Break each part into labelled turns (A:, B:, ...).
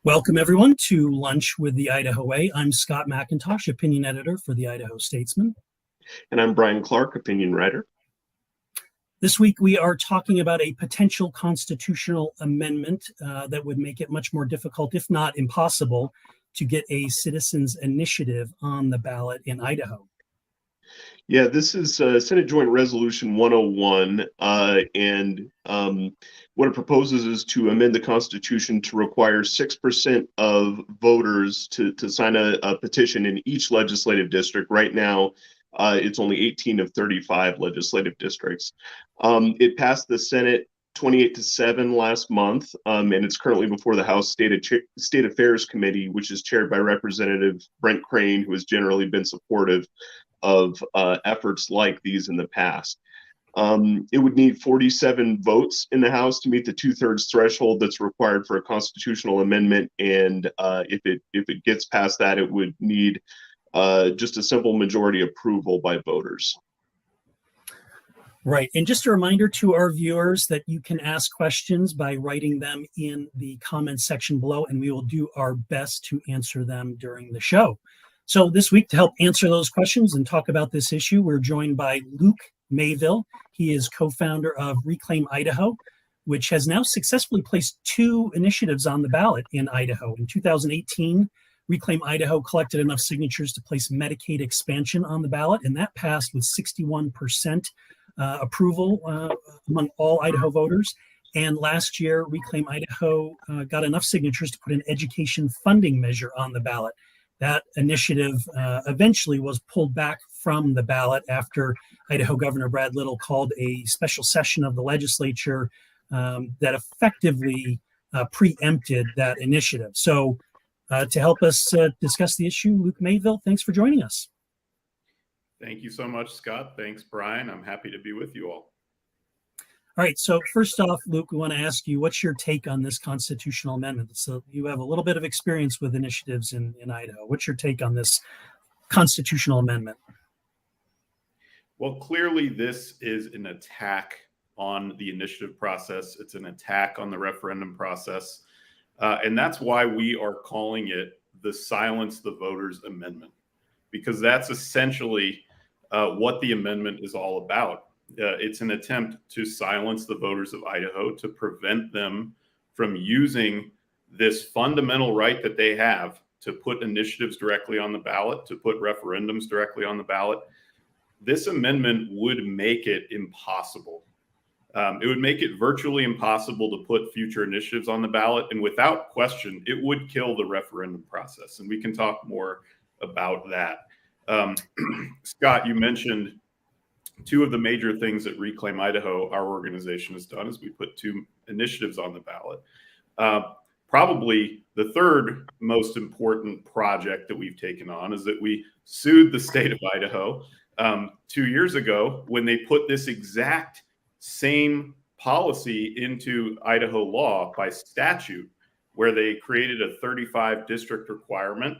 A: Welcome, everyone, to Lunch with the Idaho Way. I'm Scott McIntosh, opinion editor for the Idaho Statesman.
B: And I'm Brian Clark, opinion writer.
A: This week, we are talking about a potential constitutional amendment that would make it much more difficult, if not impossible, to get a citizens' initiative on the ballot in Idaho.
B: Yeah, this is Senate Joint Resolution 101, and what it proposes is to amend the Constitution to require 6% of voters to sign a petition in each legislative district. Right now, it's only 18 of 35 legislative districts. It passed the Senate 28-7 last month, and it's currently before the House State Affairs Committee, which is chaired by Representative Brent Crane, who has generally been supportive of efforts like these in the past. It would need 47 votes in the House to meet the 2/3 threshold that's required for a constitutional amendment, and if it gets past that, it would need just a simple majority approval by voters.
A: Right. And just a reminder to our viewers that you can ask questions by writing them in the comments section below, and we will do our best to answer them during the show. So this week, to help answer those questions and talk about this issue, we're joined by Luke Mayville. He is co-founder of Reclaim Idaho, which has now successfully placed 2 initiatives on the ballot in Idaho. In 2018, Reclaim Idaho collected enough signatures to place Medicaid expansion on the ballot, and that passed with 61% approval among all Idaho voters. And last year, Reclaim Idaho got enough signatures to put an education funding measure on the ballot. That initiative eventually was pulled back from the ballot after Idaho Governor Brad Little called a special session of the legislature that effectively preempted that initiative. So to help us discuss the issue, Luke Mayville, thanks for joining us.
C: Thank you so much, Scott. Thanks, Brian. I'm happy to be with you all.
A: All right. So first off, Luke, we want to ask you, what's your take on this constitutional amendment? So you have a little bit of experience with initiatives in Idaho. What's your take on this constitutional amendment?
C: Well, clearly this is an attack on the initiative process. It's an attack on the referendum process. And that's why we are calling it the Silence the Voters Amendment, because that's essentially what the amendment is all about. It's an attempt to silence the voters of Idaho, to prevent them from using this fundamental right that they have to put initiatives directly on the ballot, to put referendums directly on the ballot. This amendment would make it impossible. It would make it virtually impossible to put future initiatives on the ballot. And without question, it would kill the referendum process. And we can talk more about that. Scott, you mentioned 2 of the major things that Reclaim Idaho, our organization, has done is we put 2 initiatives on the ballot. Probably the 3rd most important project that we've taken on is that we sued the state of Idaho 2 years ago when they put this exact same policy into Idaho law by statute, where they created a 35 district requirement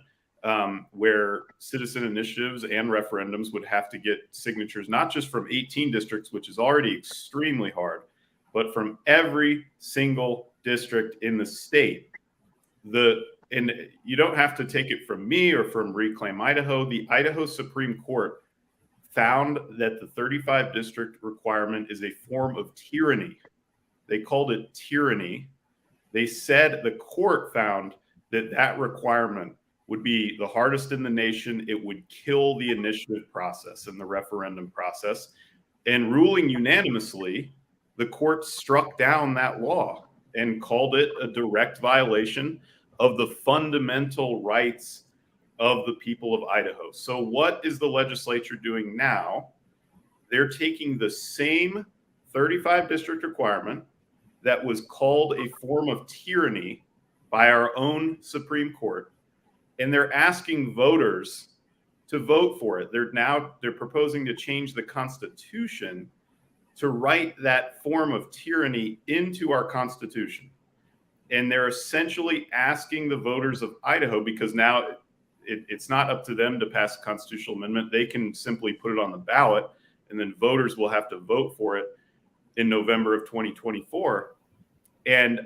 C: where citizen initiatives and referendums would have to get signatures, not just from 18 districts, which is already extremely hard, but from every single district in the state. And you don't have to take it from me or from Reclaim Idaho. The Idaho Supreme Court found that the 35 district requirement is a form of tyranny. They called it tyranny. They said the court found that that requirement would be the hardest in the nation. It would kill the initiative process and the referendum process. And ruling unanimously, the court struck down that law and called it a direct violation of the fundamental rights of the people of Idaho. So what is the legislature doing now? They're taking the same 35 district requirement that was called a form of tyranny by our own Supreme Court, and they're asking voters to vote for it. They're proposing to change the Constitution to write that form of tyranny into our Constitution. And they're essentially asking the voters of Idaho, because now it's not up to them to pass a constitutional amendment. They can simply put it on the ballot, and then voters will have to vote for it in November of 2024. And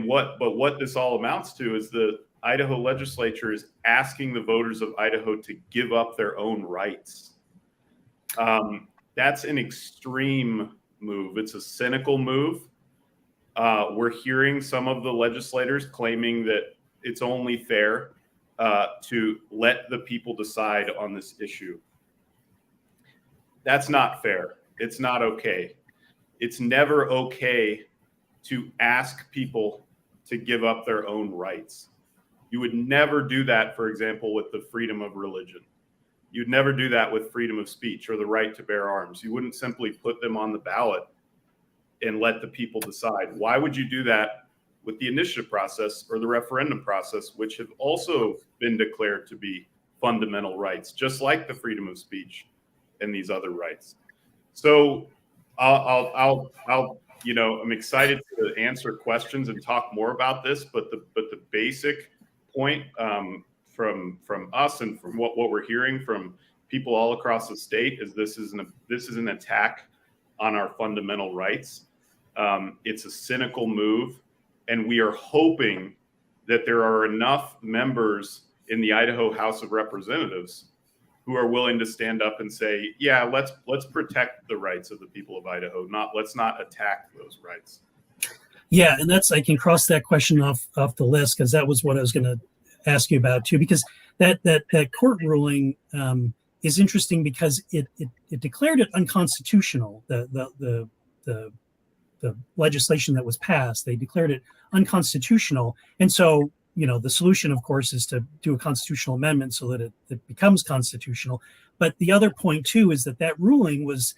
C: what this all amounts to is the Idaho legislature is asking the voters of Idaho to give up their own rights. That's an extreme move. It's a cynical move. We're hearing some of the legislators claiming that it's only fair to let the people decide on this issue. That's not fair. It's not okay. It's never okay to ask people to give up their own rights. You would never do that, for example, with the freedom of religion. You'd never do that with freedom of speech or the right to bear arms. You wouldn't simply put them on the ballot and let the people decide. Why would you do that with the initiative process or the referendum process, which have also been declared to be fundamental rights, just like the freedom of speech and these other rights? So I'm excited to answer questions and talk more about this, but the basic point from us and from what we're hearing from people all across the state is this is an attack on our fundamental rights. It's a cynical move, and we are hoping that there are enough members in the Idaho House of Representatives who are willing to stand up and say, yeah, let's protect the rights of the people of Idaho. Let's not attack those rights.
A: Yeah, and I can cross that question off the list, because that was what I was going to ask you about too, because that court ruling is interesting because it declared it unconstitutional. The legislation that was passed, they declared it unconstitutional, and so the solution, of course, is to do a constitutional amendment so that it becomes constitutional. But the other point too is that ruling was,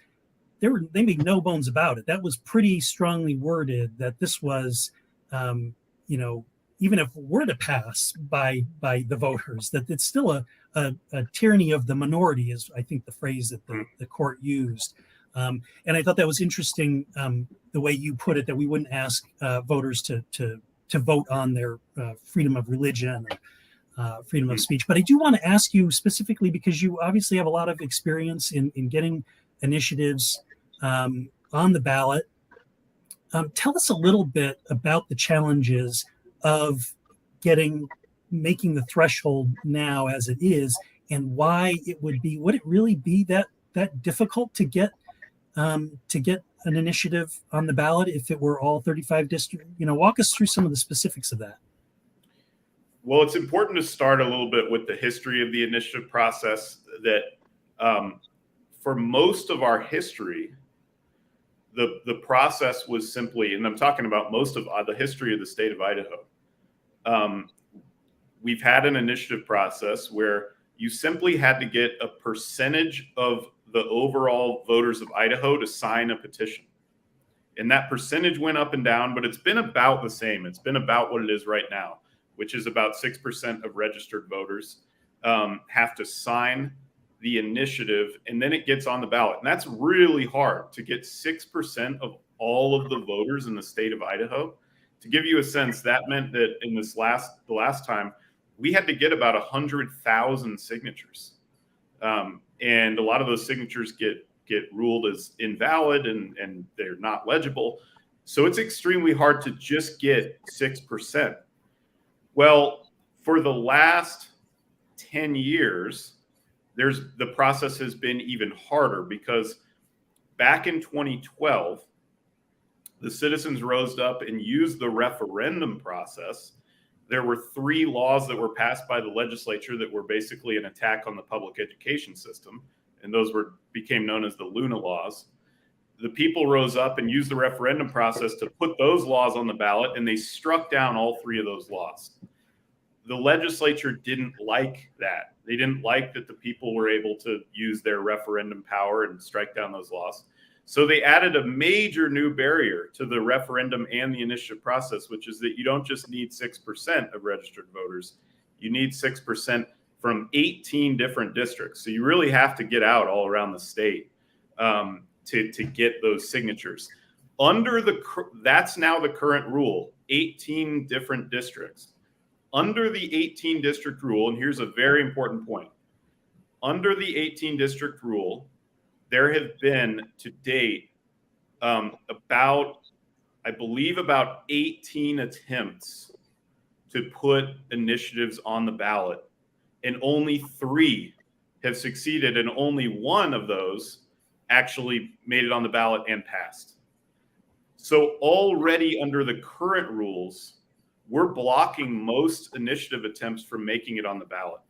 A: they made no bones about it. That was pretty strongly worded, that this was, even if it were to pass by the voters, that it's still a tyranny of the minority, is I think the phrase that the court used. And I thought that was interesting, the way you put it, that we wouldn't ask voters to vote on their freedom of religion or freedom of speech. But I do want to ask you specifically, because you obviously have a lot of experience in getting initiatives on the ballot. Tell us a little bit about the challenges of making the threshold now as it is, and why would it really be that difficult to get an initiative on the ballot if it were all 35 districts? Walk us through some of the specifics of that.
C: Well, it's important to start a little bit with the history of the initiative process. That for most of our history, the process was simply, and I'm talking about most of the history of the state of Idaho, we've had an initiative process where you simply had to get a percentage of the overall voters of Idaho to sign a petition. And that percentage went up and down, but it's been about the same. It's been about what it is right now, which is about 6% of registered voters have to sign the initiative, and then it gets on the ballot. And that's really hard, to get 6% of all of the voters in the state of Idaho. To give you a sense, that meant that in the last time, we had to get about 100,000 signatures. And a lot of those signatures get ruled as invalid and they're not legible. So it's extremely hard to just get 6%. Well, for the last 10 years, the process has been even harder, because back in 2012, the citizens rose up and used the referendum process. There were 3 laws that were passed by the legislature that were basically an attack on the public education system, and those became known as the Luna laws. The people rose up and used the referendum process to put those laws on the ballot, and they struck down all 3 of those laws. The legislature didn't like that. They didn't like that the people were able to use their referendum power and strike down those laws. So they added a major new barrier to the referendum and the initiative process, which is that you don't just need 6% of registered voters. You need 6% from 18 different districts. So you really have to get out all around the state to get those signatures. That's now the current rule, 18 different districts. Under the 18 district rule, and here's a very important point. Under the 18 district rule, there have been to date about I believe, about 18 attempts to put initiatives on the ballot, and only 3 have succeeded, and only 1 of those actually made it on the ballot and passed. So already under the current rules, we're blocking most initiative attempts from making it on the ballot.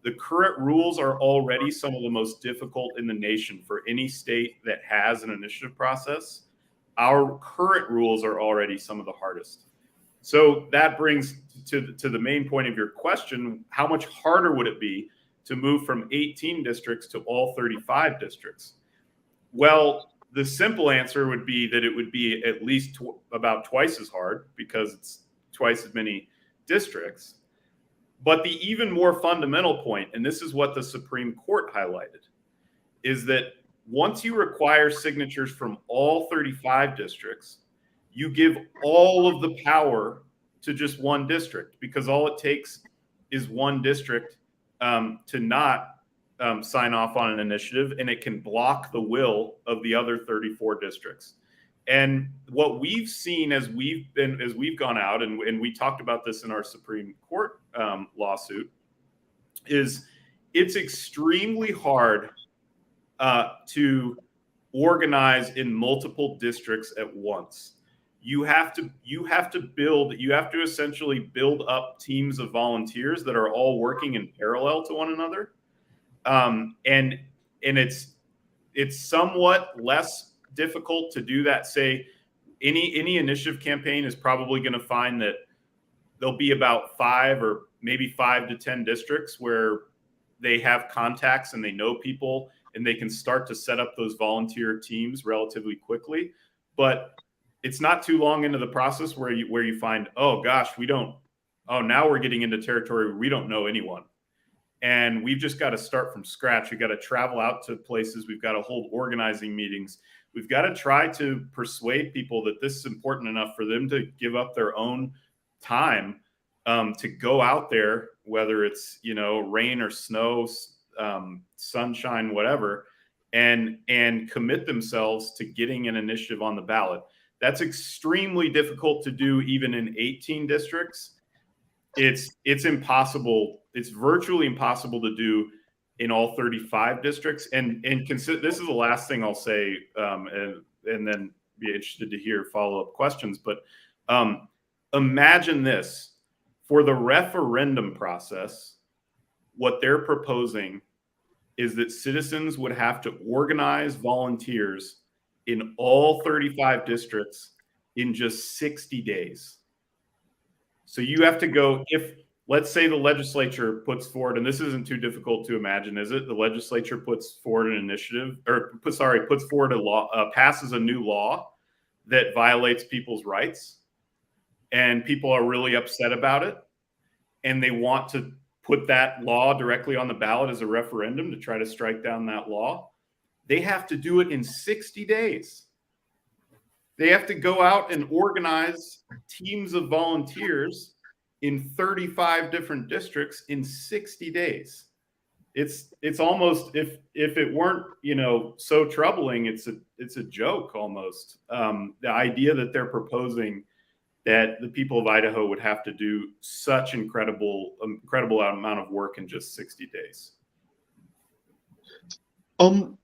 C: The current rules are already some of the most difficult in the nation for any state that has an initiative process. Our current rules are already some of the hardest. So that brings to the main point of your question: how much harder would it be to move from 18 districts to all 35 districts? Well, the simple answer would be that it would be at least about twice as hard, because it's twice as many districts. But the even more fundamental point, and this is what the Supreme Court highlighted, is that once you require signatures from all 35 districts, you give all of the power to just one district, because all it takes is one district to not sign off on an initiative, and it can block the will of the other 34 districts. And what we've seen as we've gone out, and we talked about this in our Supreme Court lawsuit, is it's extremely hard to organize in multiple districts at once. You have to essentially build up teams of volunteers that are all working in parallel to one another. And it's somewhat less difficult to do that. Say any initiative campaign is probably going to find that there'll be about 5 or maybe 5 to 10 districts where they have contacts and they know people, and they can start to set up those volunteer teams relatively quickly. But it's not too long into the process where you find, oh gosh, now we're getting into territory where we don't know anyone. And we've just got to start from scratch. We've got to travel out to places. We've got to hold organizing meetings. We've got to try to persuade people that this is important enough for them to give up their own time to go out there, whether it's, rain or snow, sunshine, whatever, and commit themselves to getting an initiative on the ballot. That's extremely difficult to do even in 18 districts. It's impossible. It's virtually impossible to do in all 35 districts. And consider, this is the last thing I'll say, and then be interested to hear follow-up questions. But imagine this: for the referendum process, what they're proposing is that citizens would have to organize volunteers in all 35 districts in just 60 days. So you have to go, if let's say the legislature puts forward, and this isn't too difficult to imagine, is it? The legislature puts forward an initiative, puts forward a law, passes a new law that violates people's rights, and people are really upset about it, and they want to put that law directly on the ballot as a referendum to try to strike down that law. They have to do it in 60 days. They have to go out and organize teams of volunteers in 35 different districts in 60 days. It's almost, if it weren't, so troubling, it's a joke almost. The idea that they're proposing that the people of Idaho would have to do such incredible amount of work in just 60 days.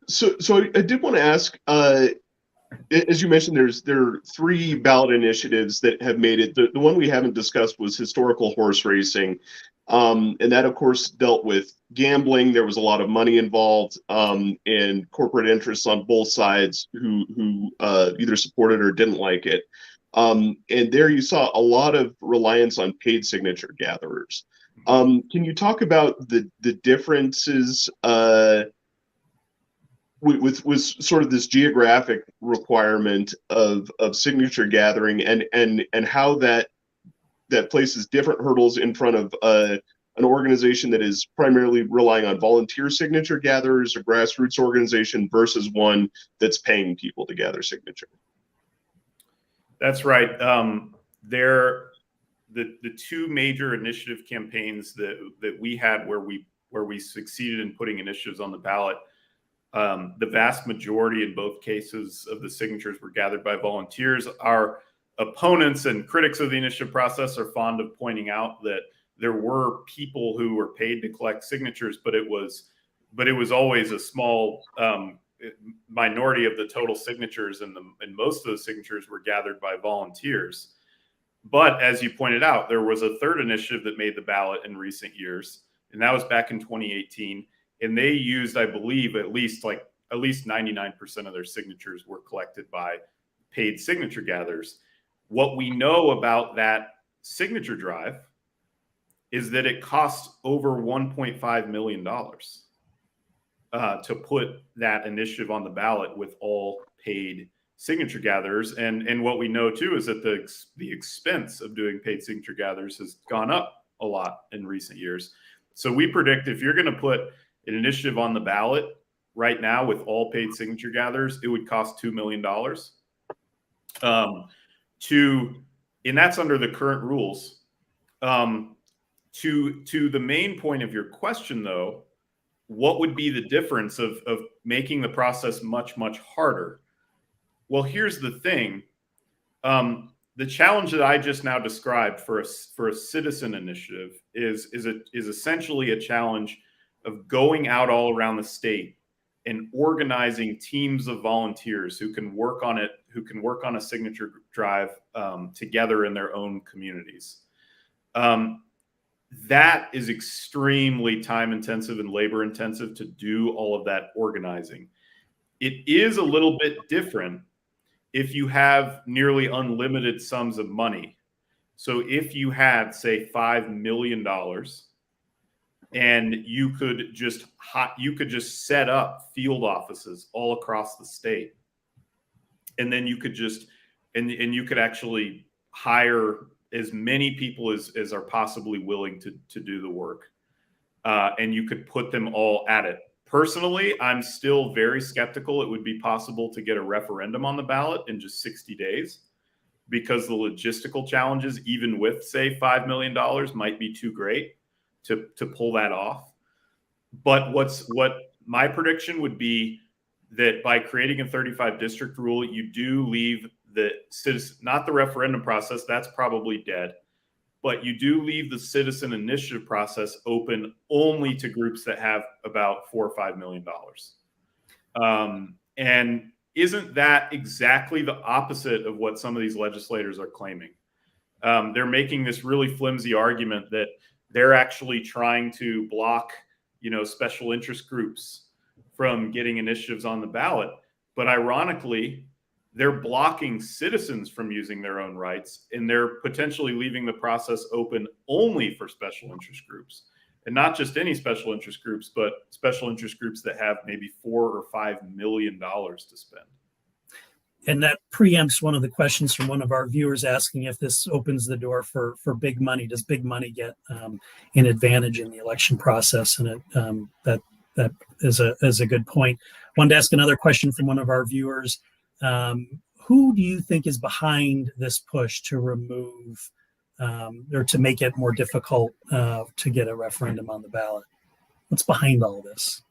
B: So I did want to ask, as you mentioned, there are 3 ballot initiatives that have made it. The one we haven't discussed was historical horse racing. And that, of course, dealt with gambling. There was a lot of money involved, and corporate interests on both sides who either supported or didn't like it. And there you saw a lot of reliance on paid signature gatherers. Can you talk about the differences with sort of this geographic requirement of signature gathering, and how that places different hurdles in front of an organization that is primarily relying on volunteer signature gatherers, a grassroots organization, versus one that's paying people to gather signature?
C: That's right. The 2 major initiative campaigns that we had where we succeeded in putting initiatives on the ballot, the vast majority in both cases of the signatures were gathered by volunteers. Our opponents and critics of the initiative process are fond of pointing out that there were people who were paid to collect signatures, but it was always a small minority of the total signatures, and most of those signatures were gathered by volunteers. But as you pointed out, there was a third initiative that made the ballot in recent years, and that was back in 2018. And they used, I believe, at least 99% of their signatures were collected by paid signature gatherers. What we know about that signature drive is that it costs over $1.5 million to put that initiative on the ballot with all paid signature gatherers. And what we know too is that the expense of doing paid signature gatherers has gone up a lot in recent years. So we predict if you're going to put an initiative on the ballot right now with all paid signature gatherers, it would cost $2 million. And that's under the current rules. To the main point of your question, though, what would be the difference of making the process much, much harder? Well, here's the thing. The challenge that I just now described for a citizen initiative is essentially a challenge of going out all around the state and organizing teams of volunteers who can work on it, who can work on a signature drive together in their own communities. That is extremely time intensive and labor intensive to do all of that organizing. It is a little bit different if you have nearly unlimited sums of money. So if you had, say, $5 million and you could just set up field offices all across the state, and then you could just and you could actually hire as many people as are possibly willing to do the work, and you could put them all at it. Personally, I'm still very skeptical it would be possible to get a referendum on the ballot in just 60 days because the logistical challenges, even with, say, $5 million, might be too great to pull that off. But what my prediction would be that by creating a 35 district rule, you do leave the citizen, not the referendum process, that's probably dead, but you do leave the citizen initiative process open only to groups that have about $4 or $5 million. And isn't that exactly the opposite of what some of these legislators are claiming? They're making this really flimsy argument that they're actually trying to block, special interest groups from getting initiatives on the ballot. But ironically, they're blocking citizens from using their own rights, and they're potentially leaving the process open only for special interest groups. And not just any special interest groups, but special interest groups that have maybe $4 or $5 million to spend.
A: And that preempts one of the questions from one of our viewers asking if this opens the door for big money. Does big money get an advantage in the election process? And that is a good point. Wanted to ask another question from one of our viewers. Who do you think is behind this push to remove or to make it more difficult to get a referendum on the ballot? What's behind all this?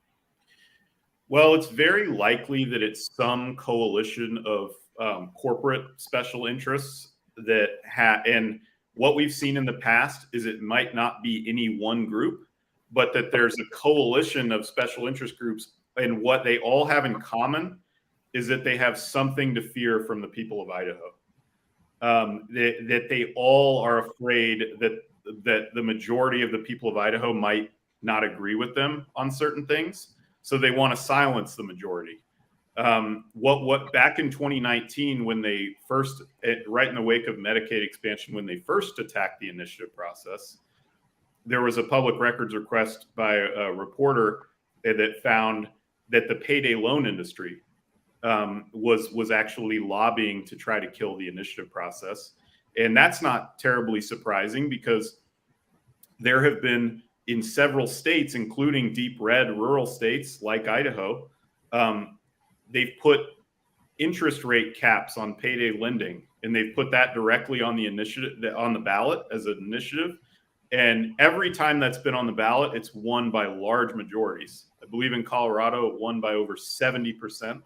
C: Well, it's very likely that it's some coalition of corporate special interests and what we've seen in the past is it might not be any one group, but that there's a coalition of special interest groups, and what they all have in common is that they have something to fear from the people of Idaho. That they all are afraid that the majority of the people of Idaho might not agree with them on certain things. So they want to silence the majority. What back in 2019, when they first, right in the wake of Medicaid expansion, when they first attacked the initiative process, there was a public records request by a reporter that found that the payday loan industry was actually lobbying to try to kill the initiative process. And that's not terribly surprising because there have been in several states, including deep red rural states like Idaho, they've put interest rate caps on payday lending, and they've put that directly on the initiative, on the ballot as an initiative. And every time that's been on the ballot, it's won by large majorities. I believe in Colorado, it won by over 70%.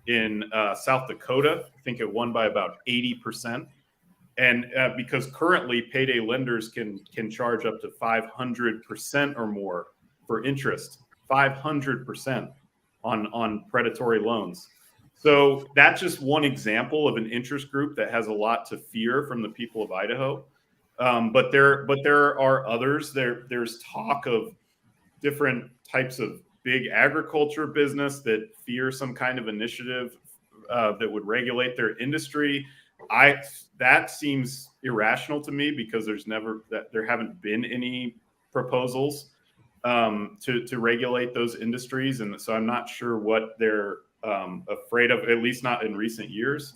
C: In South Dakota, I think it won by about 80%. And because currently payday lenders can charge up to 500% or more for interest, 500% on predatory loans. So that's just one example of an interest group that has a lot to fear from the people of Idaho. But there are others. There's talk of different types of big agriculture business that fear some kind of initiative that would regulate their industry. That seems irrational to me because there haven't been any proposals to regulate those industries, and so I'm not sure what they're afraid of. At least not in recent years.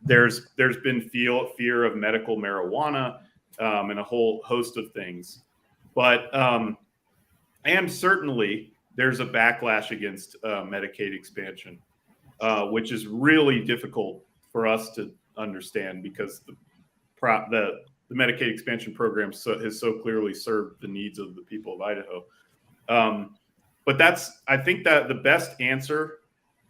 C: There's been fear of medical marijuana and a whole host of things, but and certainly there's a backlash against Medicaid expansion, which is really difficult for us to understand because the Medicaid expansion program has so clearly served the needs of the people of Idaho. But I think that the best answer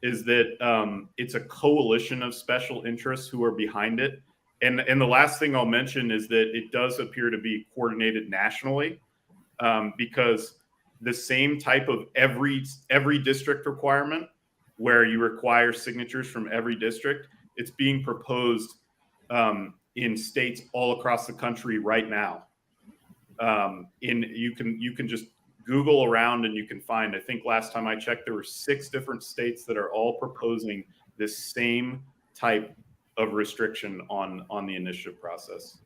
C: is that it's a coalition of special interests who are behind it. And the last thing I'll mention is that it does appear to be coordinated nationally, because the same type of every district requirement where you require signatures from every district, it's being proposed in states all across the country right now. You can just Google around and you can find, I think last time I checked, there were 6 different states that are all proposing this same type of restriction on the initiative process.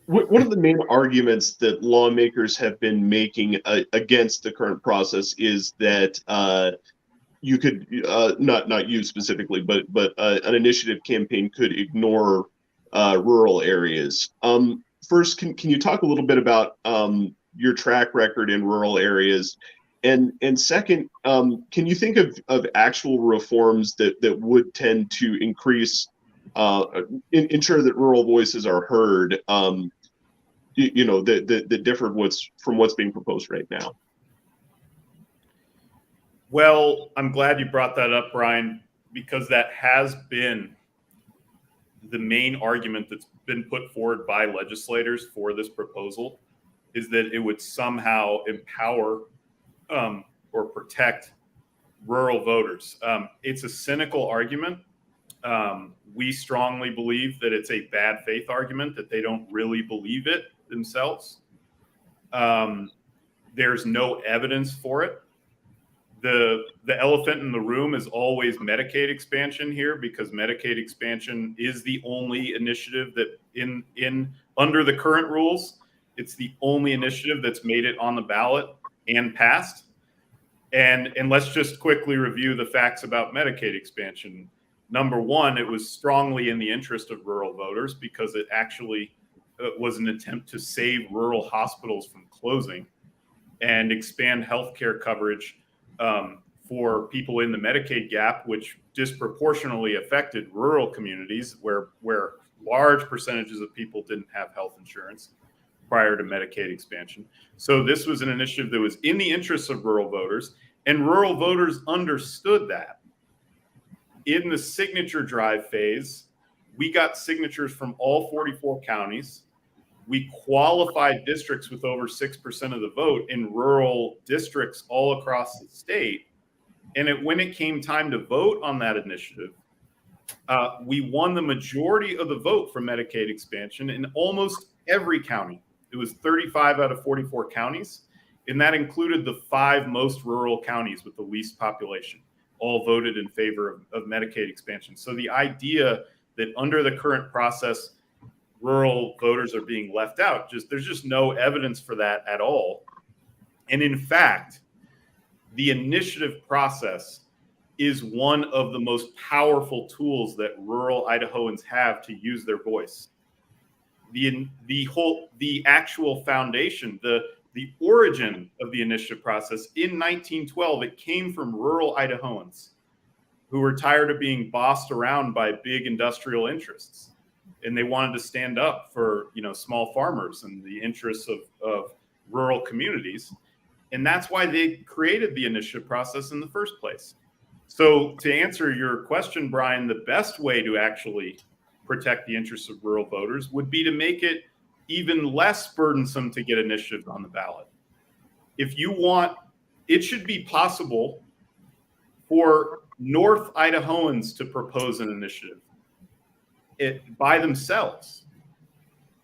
B: One of the main arguments that lawmakers have been making against the current process is that you could not you specifically, but an initiative campaign could ignore rural areas. First, can you talk a little bit about your track record in rural areas, and second, can you think of actual reforms that would tend to increase ensure that rural voices are heard? That differ from what's being proposed right now.
C: Well, I'm glad you brought that up, Brian, because that has been the main argument that's been put forward by legislators for this proposal, is that it would somehow empower or protect rural voters. It's a cynical argument. We strongly believe that it's a bad faith argument, that they don't really believe it themselves. There's no evidence for it. The elephant in the room is always Medicaid expansion here, because Medicaid expansion is the only initiative that under the current rules, it's the only initiative that's made it on the ballot and passed. And let's just quickly review the facts about Medicaid expansion. Number one, it was strongly in the interest of rural voters because it actually was an attempt to save rural hospitals from closing and expand healthcare coverage for people in the Medicaid gap, which disproportionately affected rural communities where large percentages of people didn't have health insurance prior to Medicaid expansion. So this was an initiative that was in the interests of rural voters, and rural voters understood that. In the signature drive phase, we got signatures from all 44 counties. We qualified districts with over 6% of the vote in rural districts all across the state. And when it came time to vote on that initiative, we won the majority of the vote for Medicaid expansion in almost every county. It was 35 out of 44 counties, and that included the 5 most rural counties with the least population. All voted in favor of Medicaid expansion. So the idea that under the current process, rural voters are being left out, there's just no evidence for that at all. And in fact, the initiative process is one of the most powerful tools that rural Idahoans have to use their voice. The actual foundation, the origin of the initiative process in 1912, it came from rural Idahoans who were tired of being bossed around by big industrial interests. And they wanted to stand up for, small farmers and the interests of rural communities. And that's why they created the initiative process in the first place. So to answer your question, Brian, the best way to actually protect the interests of rural voters would be to make it even less burdensome to get initiatives on the ballot. If you want, it should be possible for North Idahoans to propose an initiative by themselves.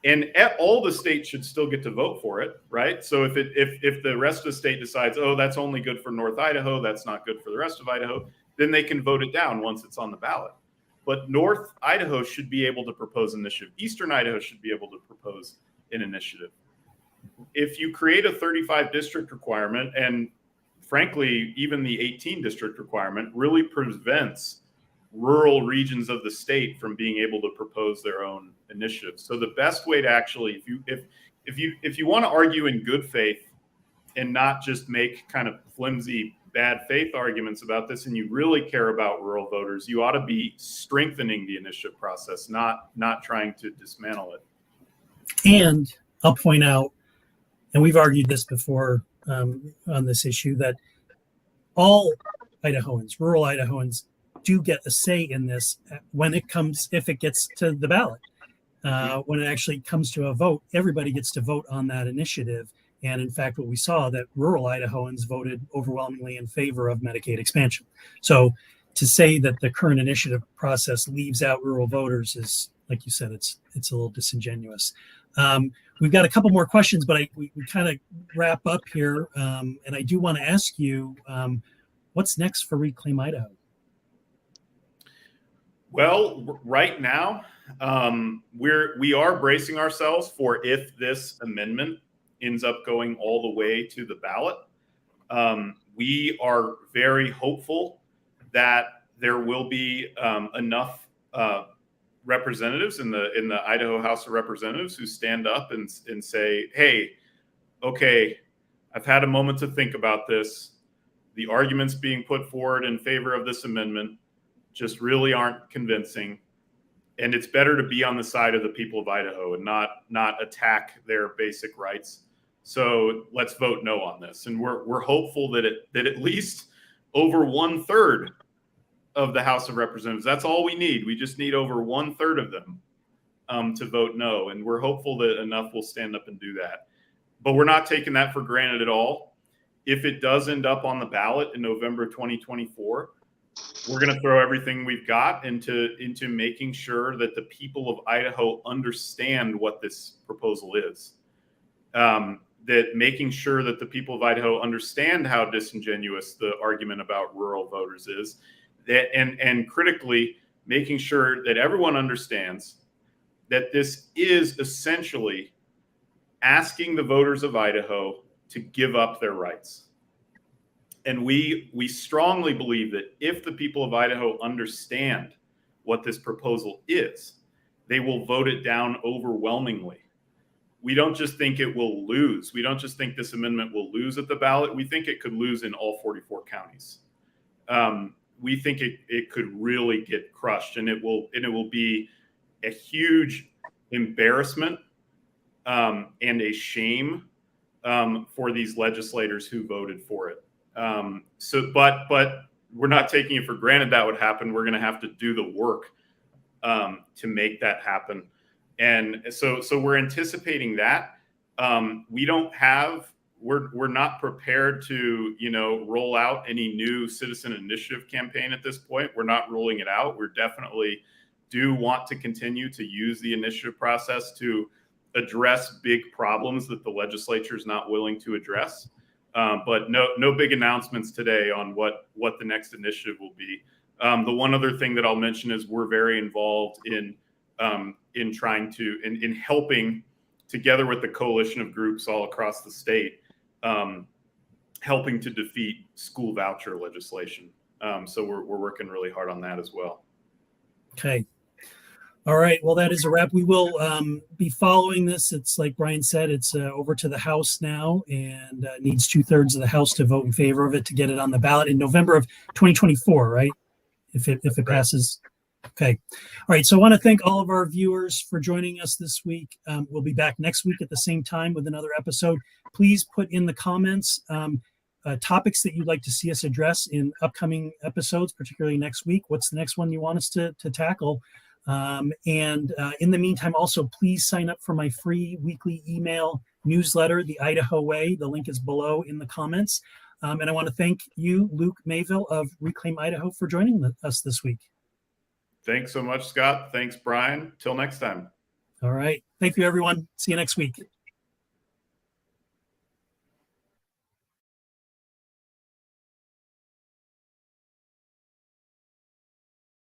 C: And all the states should still get to vote for it, right? So if the rest of the state decides, oh, that's only good for North Idaho, that's not good for the rest of Idaho, then they can vote it down once it's on the ballot. But North Idaho should be able to propose an initiative. Eastern Idaho should be able to propose an initiative. If you create a 35 district requirement, and frankly, even the 18 district requirement really prevents rural regions of the state from being able to propose their own initiatives. So the best way to actually, if you want to argue in good faith and not just make kind of flimsy bad faith arguments about this, and you really care about rural voters, you ought to be strengthening the initiative process, not trying to dismantle it.
A: And I'll point out, and we've argued this before on this issue, that all Idahoans, rural Idahoans, do get a say in this when it comes, if it gets to the ballot. When it actually comes to a vote, everybody gets to vote on that initiative. And in fact, what we saw, that rural Idahoans voted overwhelmingly in favor of Medicaid expansion. So to say that the current initiative process leaves out rural voters is, like you said, it's a little disingenuous. We've got a couple more questions, but we kind of wrap up here. And I do want to ask you, what's next for Reclaim Idaho?
C: Well, right now, we are bracing ourselves for if this amendment ends up going all the way to the ballot. We are very hopeful that there will be enough representatives in the Idaho House of Representatives who stand up and say, hey, okay, I've had a moment to think about this. The arguments being put forward in favor of this amendment just really aren't convincing. And it's better to be on the side of the people of Idaho and not attack their basic rights. So let's vote no on this. And we're hopeful that at least over 1/3 of the House of Representatives, that's all we need. We just need over 1/3 of them to vote no. And we're hopeful that enough will stand up and do that. But we're not taking that for granted at all. If it does end up on the ballot in November 2024, we're going to throw everything we've got into making sure that the people of Idaho understand what this proposal is. That making sure that the people of Idaho understand how disingenuous the argument about rural voters is, and critically making sure that everyone understands that this is essentially asking the voters of Idaho to give up their rights. And we strongly believe that if the people of Idaho understand what this proposal is, they will vote it down overwhelmingly. We don't just think it will lose. We don't just think this amendment will lose at the ballot. We think it could lose in all 44 counties. We think it could really get crushed, and it will be a huge embarrassment and a shame for these legislators who voted for it. But we're not taking it for granted that would happen. We're going to have to do the work to make that happen. And so we're anticipating that. We're not prepared to, roll out any new citizen initiative campaign at this point. We're not ruling it out. We're definitely do want to continue to use the initiative process to address big problems that the legislature is not willing to address. But no big announcements today on what the next initiative will be. The one other thing that I'll mention is we're very involved in helping, together with the coalition of groups all across the state, helping to defeat school voucher legislation. So we're working really hard on that as well.
A: Okay. All right. Well, that is a wrap. We will be following this. It's like Brian said, it's over to the House now, and needs 2/3 of the House to vote in favor of it to get it on the ballot in November of 2024, right? If it passes. Okay. All right. So I want to thank all of our viewers for joining us this week. We'll be back next week at the same time with another episode. Please put in the comments topics that you'd like to see us address in upcoming episodes, particularly next week. What's the next one you want us to tackle? And in the meantime, also, please sign up for my free weekly email newsletter, The Idaho Way. The link is below in the comments. And I want to thank you, Luke Mayville of Reclaim Idaho, for joining us this week.
C: Thanks so much, Scott. Thanks, Brian. Till next time.
A: All right. Thank you, everyone. See you next week.